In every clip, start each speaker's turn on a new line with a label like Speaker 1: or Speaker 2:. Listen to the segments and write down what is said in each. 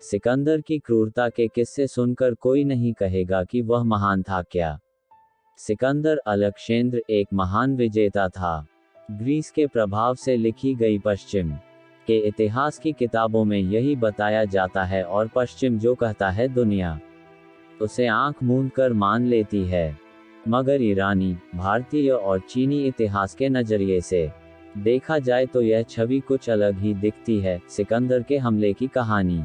Speaker 1: सिकंदर की क्रूरता के किस्से सुनकर कोई नहीं कहेगा कि वह महान था क्या। सिकंदर अलक्सेंद्र एक महान विजेता था। ग्रीस के प्रभाव से लिखी गई पश्चिम के इतिहास की किताबों में यही बताया जाता है, और पश्चिम जो कहता है दुनिया उसे आंख मूंद कर मान लेती है। मगर ईरानी, भारतीय और चीनी इतिहास के नजरिए से देखा जाए तो यह छवि कुछ अलग ही दिखती है। सिकंदर के हमले की कहानी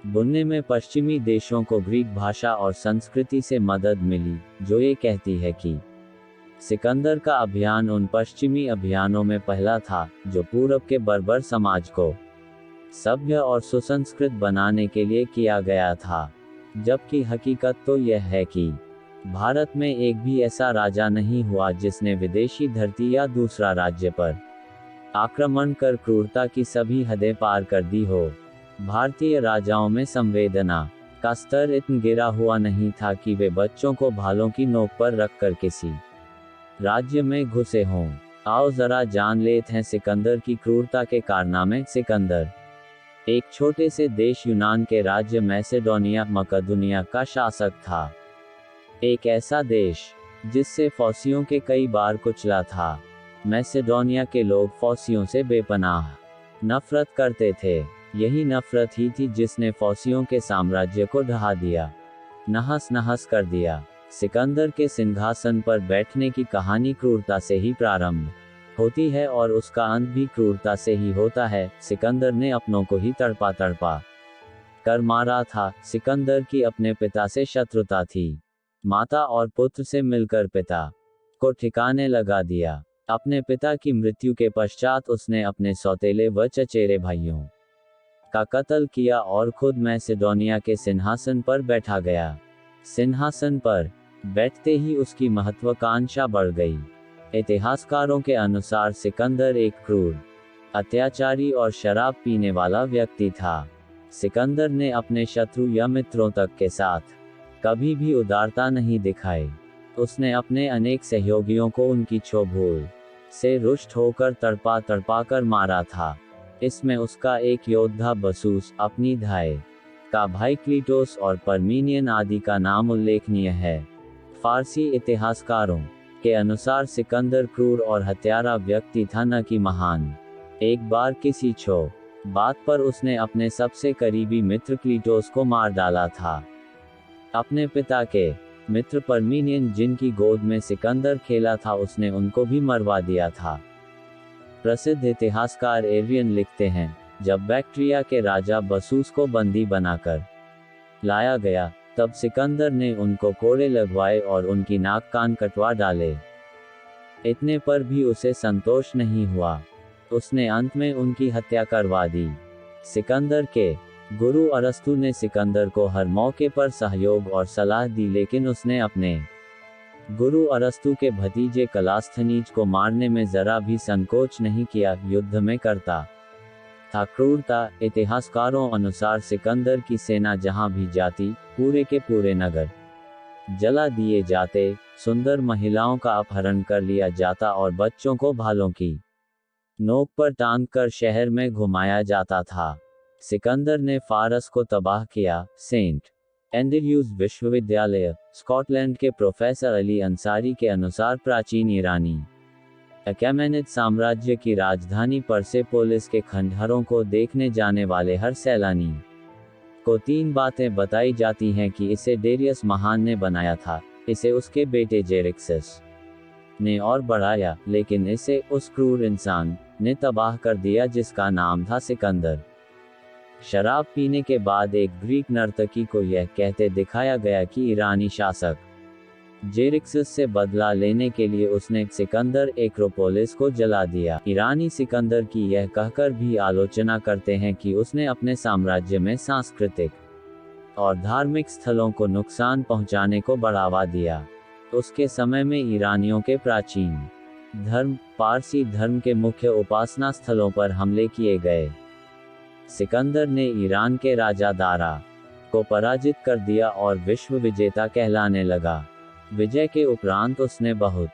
Speaker 1: बुनने में पश्चिमी देशों को ग्रीक भाषा और संस्कृति से मदद मिली, जो ये कहती है कि सिकंदर का अभियान उन पश्चिमी अभियानों में पहला था जो पूरब के बर्बर समाज को सभ्य और सुसंस्कृत बनाने के लिए किया गया था। जबकि हकीकत तो यह है कि भारत में एक भी ऐसा राजा नहीं हुआ जिसने विदेशी धरती या दूसरा राज्य पर आक्रमण कर क्रूरता की सभी हदें पार कर दी हो। भारतीय राजाओं में संवेदना का स्तर इतना गिरा हुआ नहीं था कि वे बच्चों को भालों की नोक पर रखकर किसी राज्य में घुसे हों। आओ जरा जान लेते हैं सिकंदर की क्रूरता के कारनामे। सिकंदर एक छोटे से देश यूनान के राज्य मैसेडोनिया मकदूनिया का शासक था। एक ऐसा देश जिससे फौसियों के कई बार कुचला था। मैसेडोनिया के लोग फौसियों से बेपनाह नफरत करते थे। यही नफरत ही थी जिसने फौसियों के साम्राज्य को ढहा दिया, नहस नहस कर दिया। सिकंदर के सिंहासन पर बैठने की कहानी क्रूरता से ही प्रारंभ होती है और उसका अंत भी क्रूरता से ही होता है। सिकंदर ने अपनों को ही तड़पा तड़पा कर मारा था। सिकंदर की अपने पिता से शत्रुता थी। माता और पुत्र से मिलकर पिता को ठिकाने लगा दिया। अपने पिता की मृत्यु के पश्चात उसने अपने सौतेले व चचेरे भाइयों का कत्ल किया और खुद मैसेडोनिया के सिंहासन पर बैठा गया। सिंहासन पर बैठते ही उसकी महत्वाकांक्षा बढ़ गई। इतिहासकारों के अनुसार सिकंदर एक क्रूर, अत्याचारी और शराब पीने वाला व्यक्ति था। सिकंदर ने अपने शत्रु या मित्रों तक के साथ कभी भी उदारता नहीं दिखाई। उसने अपने अनेक सहयोगियों को उनकी क्षोभ से रुष्ट होकर तड़पा तड़पा कर मारा था। इसमें उसका एक योद्धा बसूस, अपनी धाय का भाई क्लीटोस और परमीनियन आदि का नाम उल्लेखनीय है। फारसी इतिहासकारों के अनुसार सिकंदर क्रूर और हत्यारा व्यक्ति था, न कि महान। एक बार किसी बात पर उसने अपने सबसे करीबी मित्र क्लीटोस को मार डाला था। अपने पिता के मित्र परमीनियन जिनकी गोद में सिकंदर खेला था, उसने उनको भी मरवा दिया था। प्रसिद्ध इतिहासकार एरियन लिखते हैं, जब बैक्ट्रिया के राजा बसूस को बंदी बनाकर लाया गया, तब सिकंदर ने उनको कोड़े लगवाए और उनकी नाक कान कटवा डाले। इतने पर भी उसे संतोष नहीं हुआ। उसने अंत में उनकी हत्या करवा दी। सिकंदर के गुरु अरस्तु ने सिकंदर को हर मौके पर सहयोग और सलाह दी, लेकिन उसने अपने गुरु अरस्तु के भतीजे कलास्थनीज को मारने में जरा भी संकोच नहीं किया। युद्ध में करता था क्रूरता। इतिहासकारों अनुसार सिकंदर की सेना जहां भी जाती, पूरे के पूरे नगर जला दिए जाते, सुंदर महिलाओं का अपहरण कर लिया जाता और बच्चों को भालों की नोक पर टांग कर शहर में घुमाया जाता था। सिकंदर ने फारस को तबाह किया। सेंट एंड्रयूज विश्वविद्यालय, स्कॉटलैंड के प्रोफेसर अली अंसारी के अनुसार प्राचीन ईरानी अकैमेनिड साम्राज्य की राजधानी परसेपोलिस के खंडहरों को देखने जाने वाले हर सैलानी को 3 बातें बताई जाती हैं कि इसे डेरियस महान ने बनाया था, इसे उसके बेटे जेरिक्सस ने और बढ़ाया, लेकिन इसे उस क्रूर इंसान ने तबाह कर दिया जिसका नाम था सिकंदर। शराब पीने के बाद एक ग्रीक नर्तकी को यह कहते दिखाया गया कि ईरानी शासक जेरिक्सस से बदला लेने के लिए उसने सिकंदर एक्रोपोलिस को जला दिया। ईरानी सिकंदर की यह कहकर भी आलोचना करते हैं कि उसने अपने साम्राज्य में सांस्कृतिक और धार्मिक स्थलों को नुकसान पहुंचाने को बढ़ावा दिया। उसके समय में ईरानियों के प्राचीन धर्म, पारसी धर्म के मुख्य उपासना स्थलों पर हमले किए गए। सिकंदर ने ईरान के राजा दारा को पराजित कर दिया और विश्व विजेता कहलाने लगा। विजय के उपरांत उसने बहुत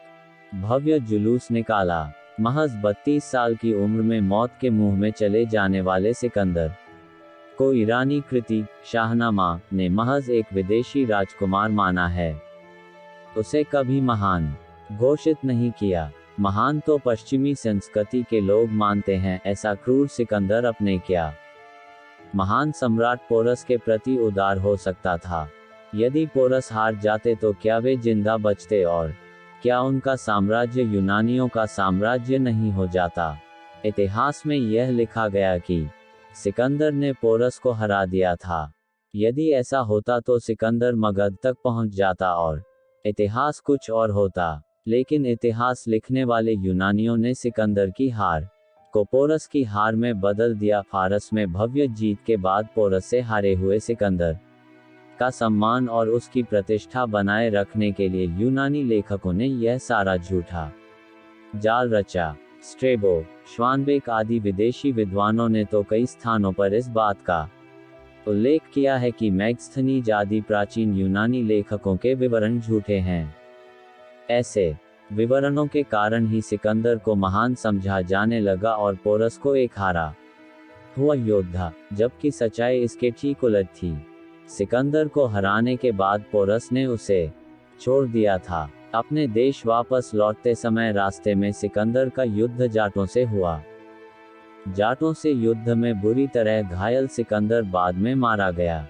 Speaker 1: भव्य जुलूस निकाला। महज 32 साल की उम्र में मौत के मुंह में चले जाने वाले सिकंदर को ईरानी कृति शाहनामा ने महज एक विदेशी राजकुमार माना है। उसे कभी महान घोषित नहीं किया। महान तो पश्चिमी संस्कृति के लोग मानते हैं, ऐसा क्रूर सिकंदर अपने क्या महान सम्राट पोरस के प्रति उदार हो सकता था। यदि पोरस हार जाते तो क्या वे जिंदा बचते, और क्या उनका साम्राज्य यूनानियों का साम्राज्य नहीं हो जाता। इतिहास में यह लिखा गया कि सिकंदर ने पोरस को हरा दिया था। यदि ऐसा होता तो सिकंदर मगध तक पहुंच जाता और इतिहास कुछ और होता। लेकिन इतिहास लिखने वाले यूनानियों ने सिकंदर की हार को पोरस की हार में बदल दिया। फारस में भव्य जीत के बाद पोरस से हारे हुए सिकंदर का सम्मान और उसकी प्रतिष्ठा बनाए रखने के लिए यूनानी लेखकों ने यह सारा झूठा जाल रचा। स्ट्रेबो, श्वानबेक आदि विदेशी विद्वानों ने तो कई स्थानों पर इस बात का उल्लेख किया है कि मैगस्थनीज आदि प्राचीन यूनानी लेखकों के विवरण झूठे हैं। ऐसे विवरणों के कारण ही सिकंदर को महान समझा जाने लगा और पोरस को एक हारा हुआ योद्धा, जबकि सच्चाई इसके ठीक उलट थी। सिकंदर को हराने के बाद पोरस ने उसे छोड़ दिया था। अपने देश वापस लौटते समय रास्ते में सिकंदर का युद्ध जाटों से हुआ। जाटों से युद्ध में बुरी तरह घायल सिकंदर बाद में मारा गया।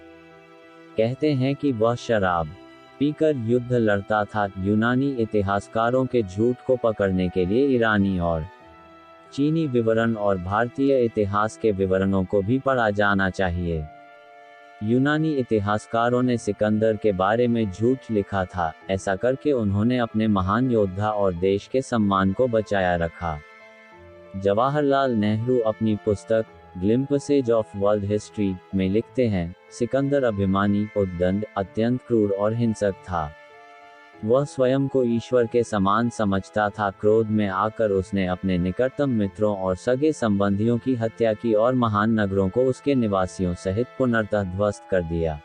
Speaker 1: कहते हैं कि वह शराब पीकर युद्ध लड़ता था। यूनानी इतिहासकारों के झूठ को पकड़ने के लिए ईरानी और चीनी विवरण और भारतीय इतिहास के विवरणों को भी पढ़ा जाना चाहिए। यूनानी इतिहासकारों ने सिकंदर के बारे में झूठ लिखा था। ऐसा करके उन्होंने अपने महान योद्धा और देश के सम्मान को बचाया रखा। जवाहरलाल नेहरू अपनी पुस्तक ग्लिम्पसेज ऑफ वर्ल्ड हिस्ट्री में लिखते हैं, सिकंदर अभिमानी, उद्दंड, अत्यंत क्रूर और हिंसक था। वह स्वयं को ईश्वर के समान समझता था। क्रोध में आकर उसने अपने निकटतम मित्रों और सगे संबंधियों की हत्या की और महान नगरों को उसके निवासियों सहित पुनर्तः ध्वस्त कर दिया।